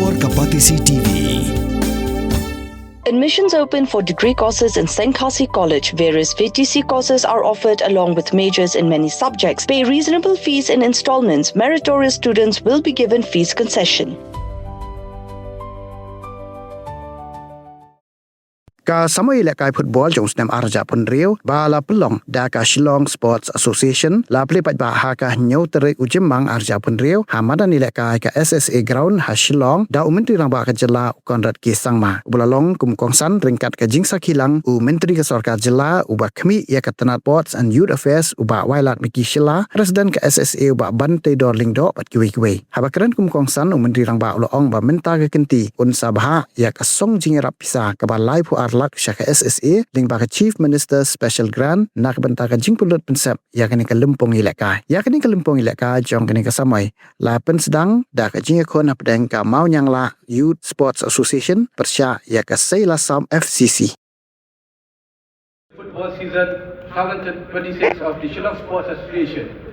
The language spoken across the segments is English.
or Kapatisi TV. Admissions open for degree courses in St. College. Various VTC courses are offered along with majors in many subjects. Pay reasonable fees in installments. Meritorious students will be given fees concession. Ka Samoi Ïalehkai Phutbol jong Sdang Arja Punriu bala pelong da ka Shillong Sports Association la plipat ba ha ka nyau terik ujemang Arja Punriu hamadan Ïalehkai ka SSA ground ha Shillong da menteri rang ba ka jela konrad ki sangma bulalong kum kongsan ringkat ka jingsa kilang menteri ka sorkar jela uba kmi ya ka tenat sports and youth affairs uba wailat miki shila residen ka SSA uba bante dorling do pat kiwi habakran kum kongsan menteri rang ba ulong ba menta ka kenti un sabha ya ka song Ïarap pisa ka ba lai pu lak syaka SSA ling baka Chief Minister Special Grant nak bentaka jing pulut pensep ya kini ka lempong Ïalehkai ya kini ka lempong Ïalehkai jong kini ka Samoi la pen Sdang da ka jing ko na pedeng ka mau nyang la Youth Sports Association persya ya ka Saila Sam FCC Football season 2026 of the Shillong Sports Association.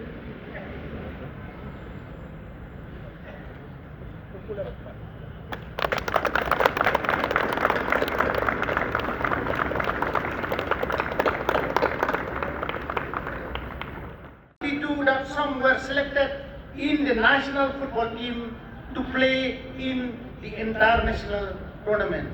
That some were selected in the national football team to play in the international tournaments.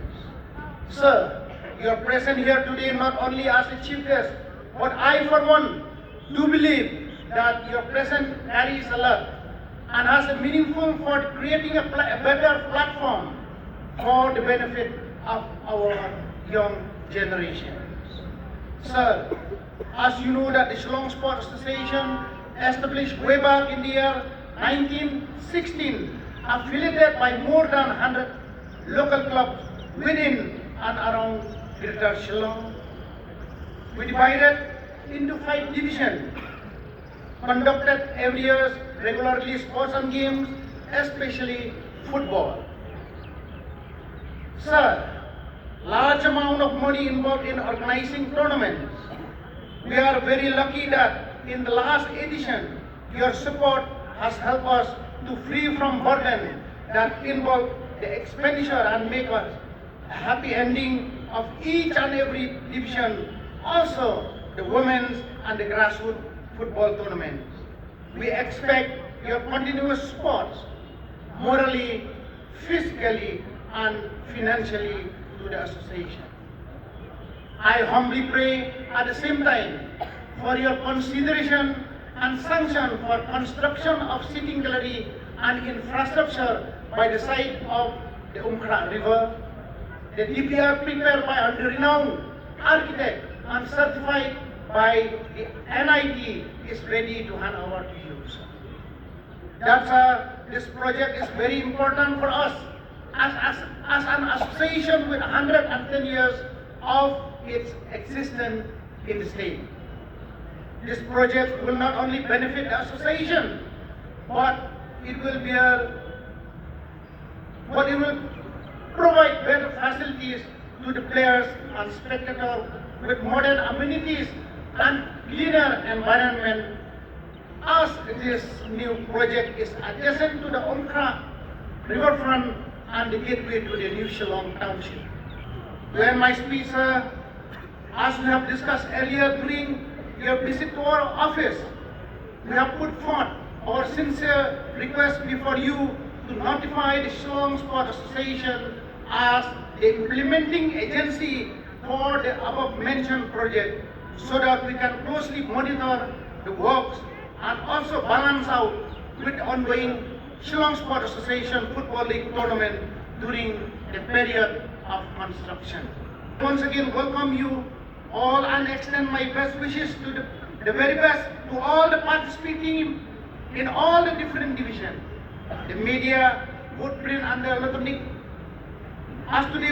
Sir, you are present here today not only as a chief guest, but I for one do believe that your presence carries a lot and has a meaningful for creating a better platform for the benefit of our young generations. Sir, as you know that the Shillong Sports Association established way back in the year 1916, affiliated by more than 100 local clubs within and around Greater Shillong. We divided into 5 divisions, conducted every year regularly sports and games, especially football. Sir, large amount of money involved in organizing tournaments. We are very lucky that in the last edition, your support has helped us to free from burden that involve the expenditure and make us a happy ending of each and every division, also the women's and the grassroots football tournaments. We expect your continuous support morally, physically and financially to the association. I humbly pray at the same time for your consideration and sanction for construction of sitting gallery and infrastructure by the side of the River. The DPR prepared by a renowned architect and certified by the NIT is ready to hand over to you, sir. This project is very important for us as an association with 110 years of its existence in the state. This project will not only benefit the association, but it will provide better facilities to the players and spectators with modern amenities and cleaner environment, as this new project is adjacent to the riverfront and the gateway to the new Shillong township. When my speech, as we have discussed earlier during your visit to our office, we have put forth our sincere request before you to notify the Shillong Sports Association as the implementing agency for the above mentioned project, so that we can closely monitor the works and also balance out with the ongoing Shillong Sports Association Football League tournament during the period of construction. Once again, welcome you all and extend my best wishes to the very best to all the participating in all the different divisions, the media, footprint and the electronic. As today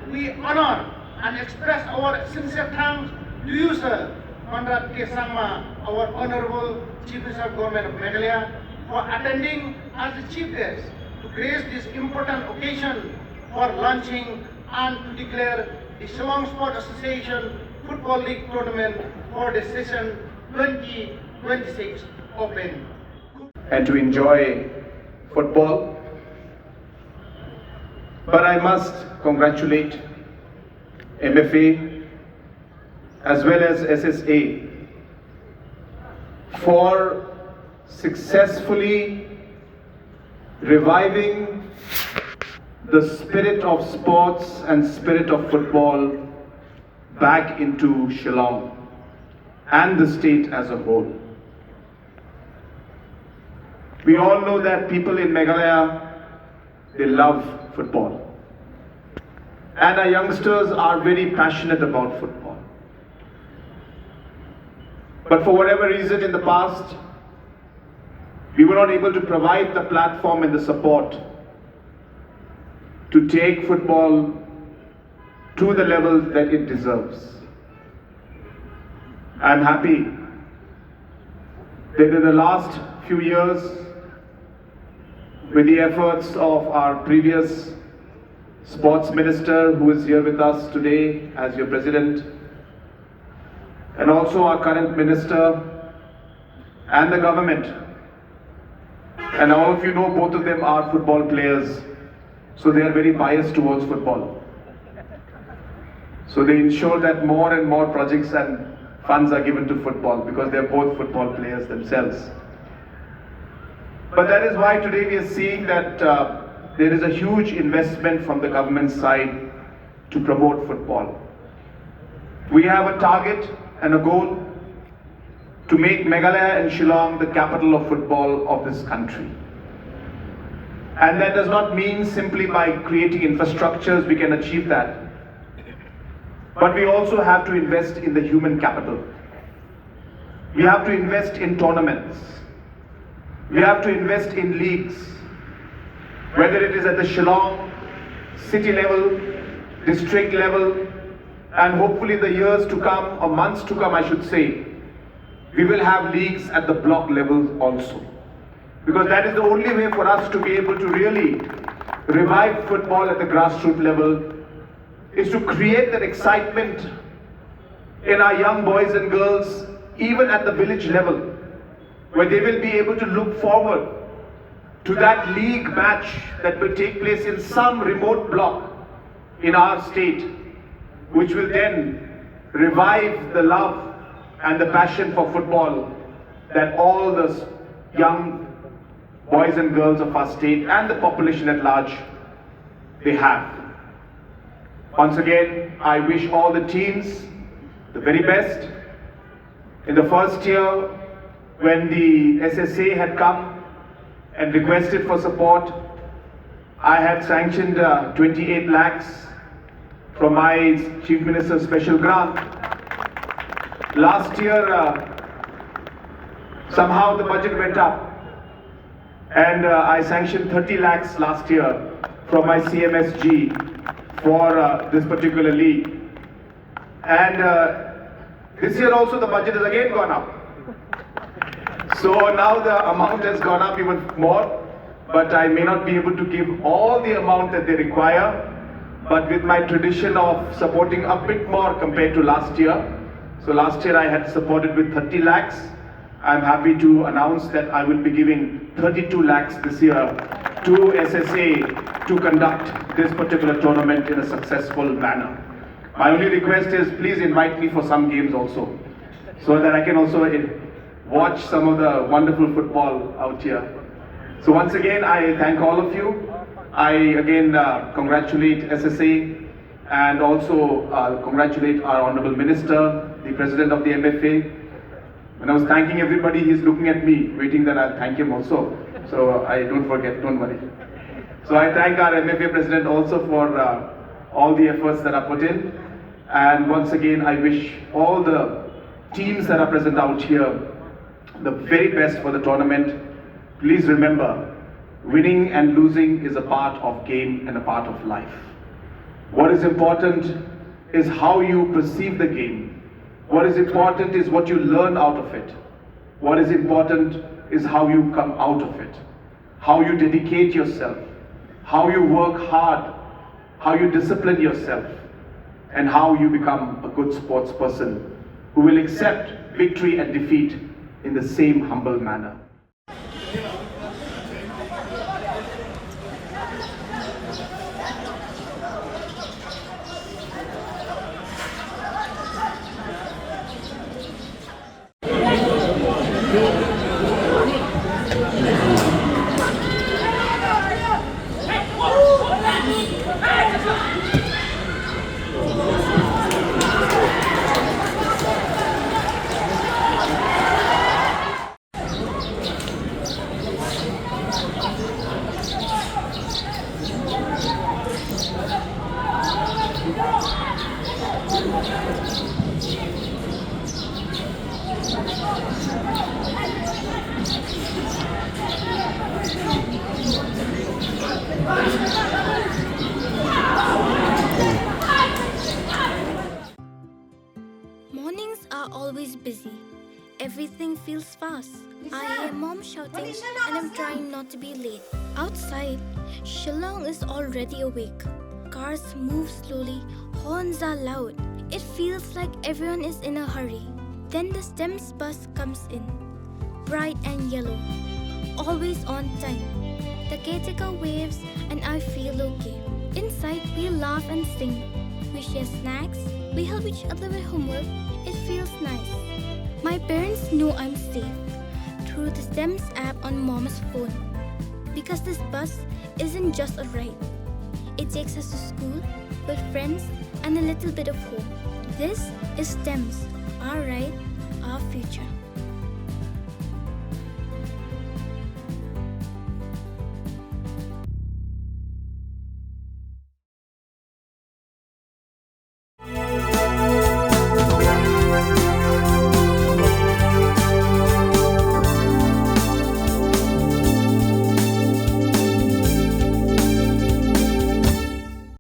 we honor and express our sincere thanks to you, sir, Conrad K. Sangma, our Honorable Chief Minister of Government of Meghalaya, for attending as the chief guest to grace this important occasion for launching and to declare the Shillong Sports Association Football League tournament for the session 2026 open. And to enjoy football But I must congratulate MFA as well as SSA for successfully reviving the spirit of sports and spirit of football back into Shillong and the state as a whole. We all know that people in Meghalaya, they love football. And our youngsters are very passionate about football. But for whatever reason in the past, we were not able to provide the platform and the support to take football to the level that it deserves. I'm happy that in the last few years, with the efforts of our previous sports minister who is here with us today as your president, and also our current minister and the government, and all of you know both of them are football players, so they are very biased towards football. So they ensure that more and more projects and funds are given to football because they are both football players themselves. But that is why today we are seeing that there is a huge investment from the government side to promote football. We have a target and a goal to make Meghalaya and Shillong the capital of football of this country. And that does not mean simply by creating infrastructures we can achieve that. But we also have to invest in the human capital. We have to invest in tournaments. We have to invest in leagues, whether it is at the Shillong, city level, district level, and hopefully the years to come, or months to come I should say, we will have leagues at the block level also. Because that is the only way for us to be able to really revive football at the grassroots level, is to create that excitement in our young boys and girls, even at the village level, where they will be able to look forward to that league match that will take place in some remote block in our state, which will then revive the love and the passion for football that all the young boys and girls of our state and the population at large, they have. Once again, I wish all the teams the very best. In the first year, when the SSA had come and requested for support, I had sanctioned 28 lakhs from my Chief Minister's special grant. Last year, somehow the budget went up, and I sanctioned 30 lakhs last year from my Cmsg for this particular league. And this year also the budget has again gone up. So now the amount has gone up even more, but I may not be able to give all the amount that they require, but with my tradition of supporting a bit more compared to last year. So last year I had supported with 30 lakhs. I'm happy to announce that I will be giving 32 lakhs this year to SSA to conduct this particular tournament in a successful manner. My only request is please invite me for some games also, so that I can also watch some of the wonderful football out here. So once again, I thank all of you. I again congratulate SSA and also congratulate our Honorable Minister, the President of the MFA. When I was thanking everybody, he's looking at me, waiting that I'll thank him also. So I don't forget, don't worry. So I thank our MFA President also for all the efforts that are put in. And once again, I wish all the teams that are present out here the very best for the tournament. Please remember, winning and losing is a part of game and a part of life. What is important is how you perceive the game. What is important is what you learn out of it. What is important is how you come out of it. How you dedicate yourself. How you work hard. How you discipline yourself. And how you become a good sports person who will accept victory and defeat in the same humble manner. feels fast. I hear mom shouting and I'm trying not to be late. Outside, Shillong is already awake. Cars move slowly, horns are loud. It feels like everyone is in a hurry. Then the STEM's bus comes in, bright and yellow, always on time. The caretaker waves and I feel okay. Inside, we laugh and sing. We share snacks, we help each other with homework. It feels nice. My parents know I'm safe through the STEM's app on mom's phone. Because this bus isn't just a ride. It takes us to school with friends and a little bit of hope. This is STEM's, our ride, our future.